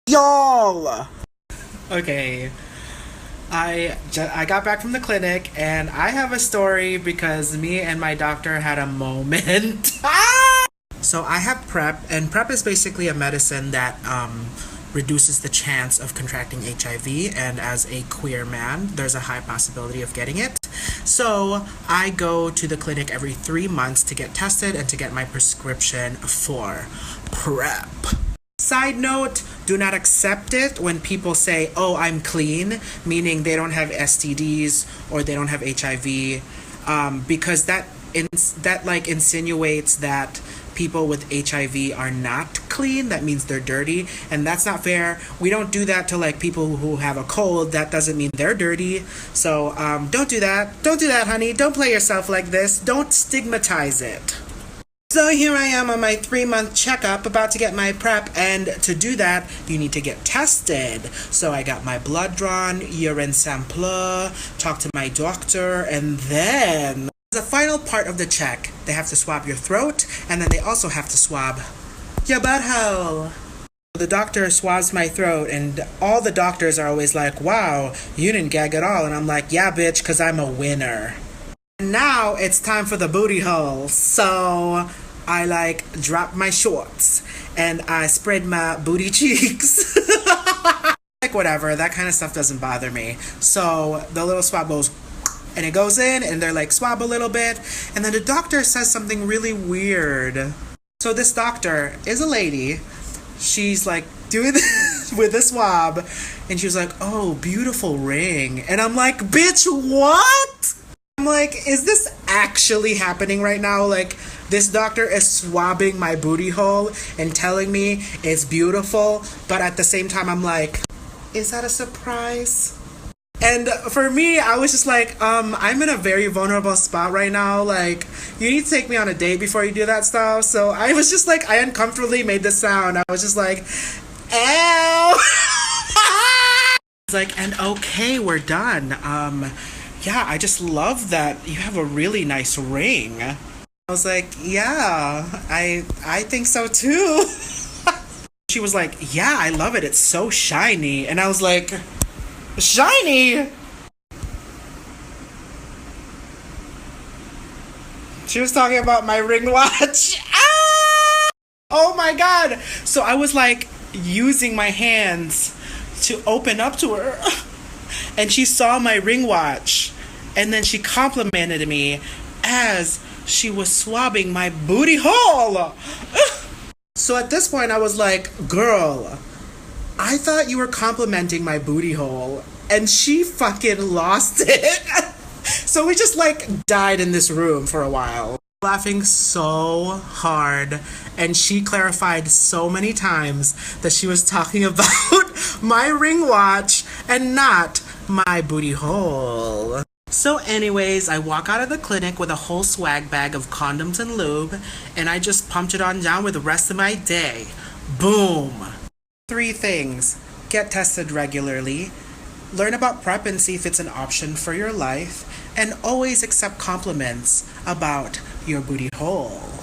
Y'all! Okay, I got back from the clinic and I have a story because me and my doctor had a moment. So I have PrEP, and PrEP is basically a medicine that reduces the chance of contracting HIV, and as a queer man, there's a high possibility of getting it. So I go to the clinic every 3 months to get tested and to get my prescription for PrEP. Side note, do not accept it when people say, oh, I'm clean, meaning they don't have STDs or they don't have HIV, because that insinuates that people with HIV are not clean. That means they're dirty, and that's not fair. We don't do that to like people who have a cold. That doesn't mean they're dirty. So don't do that. Don't do that, honey. Don't play yourself like this. Don't stigmatize it. So here I am on my 3-month checkup, about to get my PrEP, and to do that, you need to get tested. So I got my blood drawn, urine sample, talked to my doctor, and then the final part of the check, they have to swab your throat, and then they also have to swab your butthole. The doctor swabs my throat, and all the doctors are always like, wow, you didn't gag at all. And I'm like, yeah, bitch, because I'm a winner. Now it's time for the booty hole. So I drop my shorts and I spread my booty cheeks. Like whatever, that kind of stuff doesn't bother me. So the little swab goes, and it goes in, and they're like, swab a little bit, and then the doctor says something really weird. So this doctor is a lady. She's like doing this with the swab, and she was like, oh, beautiful ring. And I'm like, bitch, what? I'm like, is this actually happening right now? Like, this doctor is swabbing my booty hole and telling me it's beautiful, but at the same time, I'm like, is that a surprise? And for me, I was just like, I'm in a very vulnerable spot right now. Like, you need to take me on a date before you do that stuff. So I was just like, I uncomfortably made this sound. I was just like, ow. It's like, and okay, we're done. Yeah, I just love that you have a really nice ring. I was like, yeah, I think so too. She was like, yeah, I love it. It's so shiny. And I was like, shiny? She was talking about my ring watch. Ah! Oh my god. So I was like using my hands to open up to her. And she saw my ring watch. And then she complimented me as she was swabbing my booty hole. So at this point I was like, girl, I thought you were complimenting my booty hole, and she fucking lost it. So we just died in this room for a while, laughing so hard, and she clarified so many times that she was talking about my ring watch and not my booty hole. So anyways, I walk out of the clinic with a whole swag bag of condoms and lube, and I just pumped it on down with the rest of my day. Boom. 3 things. Get tested regularly, learn about PrEP and see if it's an option for your life, and always accept compliments about your booty hole.